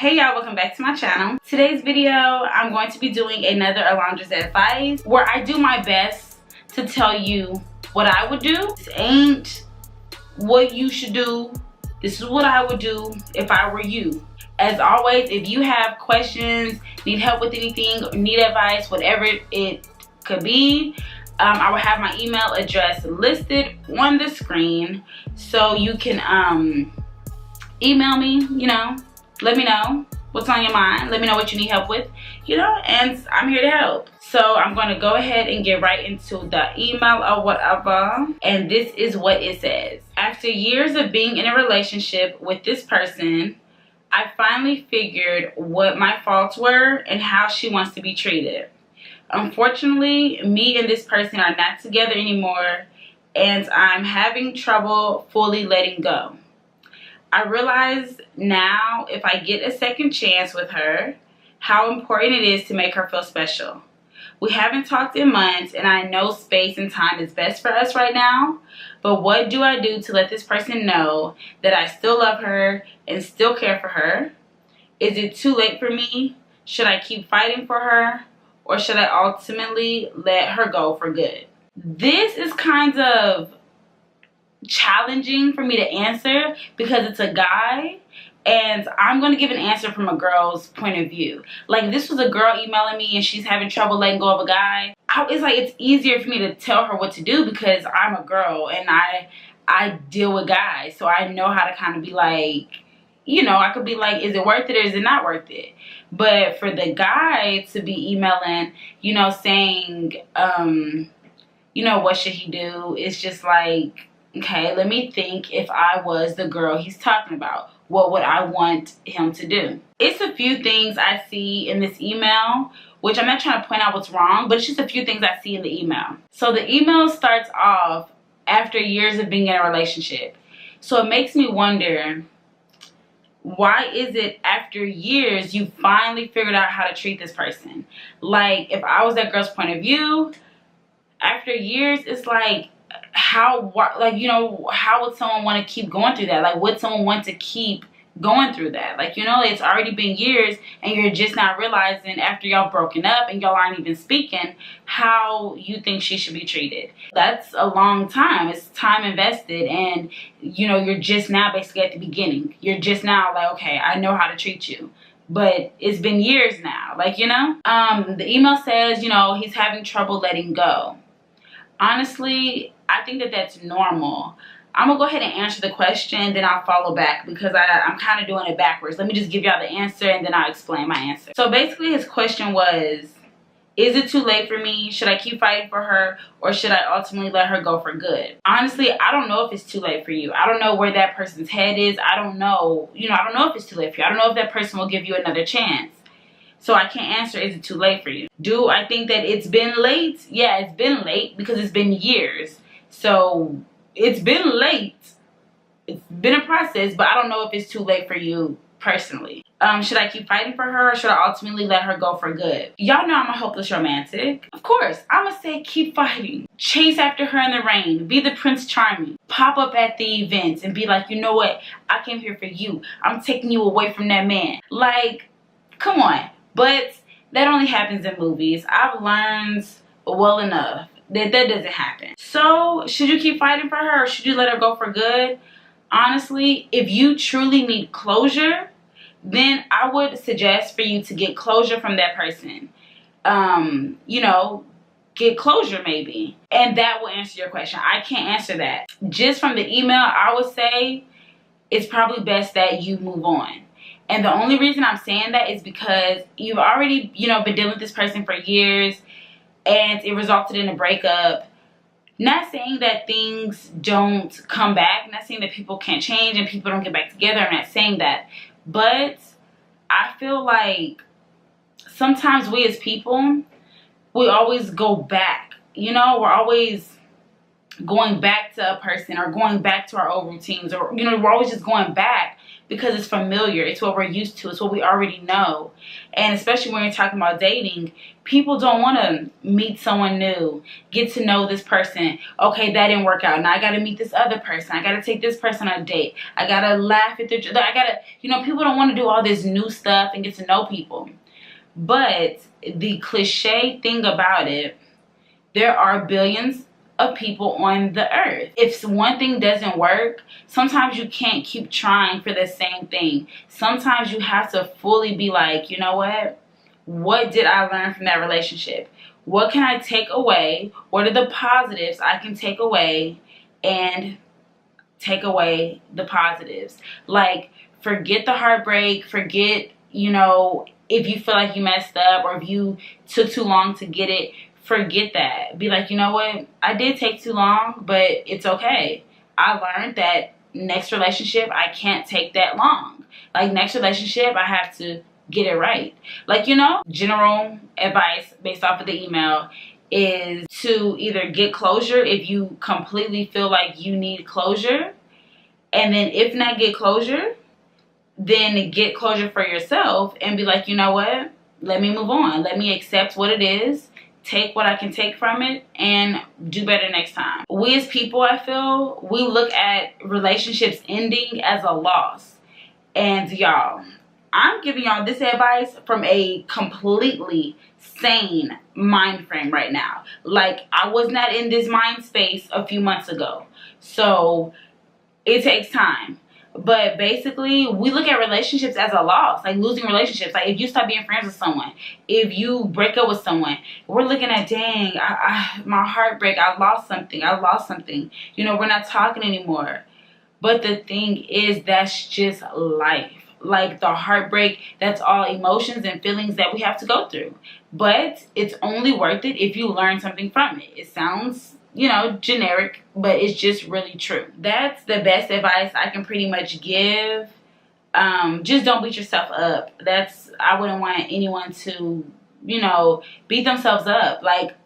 Hey y'all, welcome back to my channel. Today's video, I'm going to be doing another Alondra's advice where I do my best to tell you what I would do. This ain't what you should do. This is what I would do if I were you. As always, if you have questions, need help with anything, or need advice, whatever it could be, I will have my email address listed on the screen so you can email me, let me know what's on your mind. Let me know what you need help with, and I'm here to help. So I'm going to go ahead and get right into the email or whatever. And this is what it says. After years of being in a relationship with this person, I finally figured what my faults were and how she wants to be treated. Unfortunately, me and this person are not together anymore, and I'm having trouble fully letting go. I realize now, if I get a second chance with her, how important it is to make her feel special. We haven't talked in months, and I know space and time is best for us right now, but what do I do to let this person know that I still love her and still care for her? Is it too late for me? Should I keep fighting for her? Or should I ultimately let her go for good? This is kind of challenging for me to answer because it's a guy, and I'm going to give an answer from a girl's point of view. Like, this was a girl emailing me and she's having trouble letting go of a guy. It's easier for me to tell her what to do because I'm a girl and I deal with guys, so I know how to kind of be like, I could be like, is it worth it or is it not worth it? But for the guy to be emailing, saying, what should he do? It's just like, okay, let me think. If I was the girl he's talking about, what would I want him to do? It's a few things I see in this email, which I'm not trying to point out what's wrong, but it's just a few things I see in the email. So the email starts off after years of being in a relationship. So it makes me wonder, why is it after years you finally figured out how to treat this person? Like, if I was that girl's point of view, after years, it's like, how would someone want to keep going through that? Like, would someone want to keep going through that? Like, it's already been years and you're just not realizing after y'all broken up and y'all aren't even speaking how you think she should be treated. That's a long time. It's time invested, and you're just now basically at the beginning. You're just now like, okay, I know how to treat you. But it's been years now, the email says, he's having trouble letting go. Honestly, I think that that's normal. I'm going to go ahead and answer the question, then I'll follow back because I'm kind of doing it backwards. Let me just give y'all the answer and then I'll explain my answer. So basically his question was, is it too late for me? Should I keep fighting for her, or should I ultimately let her go for good? Honestly, I don't know if it's too late for you. I don't know where that person's head is. I don't know. I don't know if it's too late for you. I don't know if that person will give you another chance. So I can't answer, is it too late for you? Do I think that it's been late? Yeah, it's been late because it's been years. So it's been late. It's been a process, but I don't know if it's too late for you personally. Should I keep fighting for her, or should I ultimately let her go for good? Y'all know I'm a hopeless romantic. Of course, I'm gonna say keep fighting. Chase after her in the rain. Be the Prince Charming. Pop up at the events and be like, you know what? I came here for you. I'm taking you away from that man. Like, come on. But that only happens in movies. I've learned well enough that doesn't happen. So, should you keep fighting for her, or should you let her go for good? Honestly, if you truly need closure, then I would suggest for you to get closure from that person. Get closure maybe. And that will answer your question. I can't answer that. Just from the email, I would say it's probably best that you move on. And the only reason I'm saying that is because you've already, been dealing with this person for years and it resulted in a breakup. Not saying that things don't come back. Not saying that people can't change and people don't get back together. I'm not saying that. But I feel like sometimes we as people, we always go back. We're always going back to a person or going back to our old routines, or, we're always just going back because it's familiar. It's what we're used to. It's what we already know. And especially when you're talking about dating, people don't want to meet someone new, get to know this person. Okay, that didn't work out. Now I got to meet this other person. I got to take this person on a date. I got to laugh at their, I got to, you know, people don't want to do all this new stuff and get to know people. But the cliche thing about it, there are billions of people on the earth. If one thing doesn't work, sometimes you can't keep trying for the same thing. Sometimes you have to fully be like, you know what did I learn from that relationship? What can I take away? What are the positives I can take away, and take away the positives? Like, forget the heartbreak, forget, you know, if you feel like you messed up or if you took too long to get it. Forget that. Be like, you know what? I did take too long, but it's okay. I learned that next relationship, I can't take that long. Like, next relationship, I have to get it right. Like, you know, general advice based off of the email is to either get closure if you completely feel like you need closure. And then if not get closure, then get closure for yourself and be like, you know what? Let me move on. Let me accept what it is. Take what I can take from it and do better next time. We as people, I feel, we look at relationships ending as a loss. And y'all, I'm giving y'all this advice from a completely sane mind frame right now. Like, I was not in this mind space a few months ago. So it takes time. But basically, we look at relationships as a loss, like losing relationships. Like, if you stop being friends with someone, if you break up with someone, we're looking at, dang, my heartbreak, I lost something. You know, we're not talking anymore. But the thing is, that's just life. Like, the heartbreak, that's all emotions and feelings that we have to go through. But it's only worth it if you learn something from it. It sounds, you know, generic, but it's just really true. That's the best advice I can pretty much give. Just don't beat yourself up. I wouldn't want anyone to, you know, beat themselves up, like,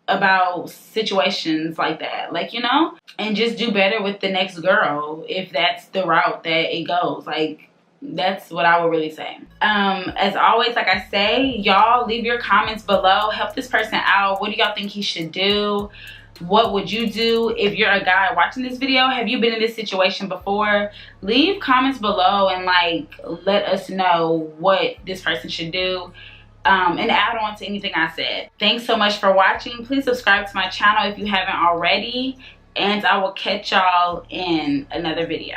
about situations like that. Like, you know, and just do better with the next girl if that's the route that it goes. Like, that's what I would really say. As always, like I say, y'all leave your comments below. Help this person out. What do y'all think he should do? What would you do if you're a guy watching this video? Have you been in this situation before? Leave comments below and, like, let us know what this person should do, and add on to anything I said. Thanks so much for watching. Please subscribe to my channel if you haven't already, and I will catch y'all in another video.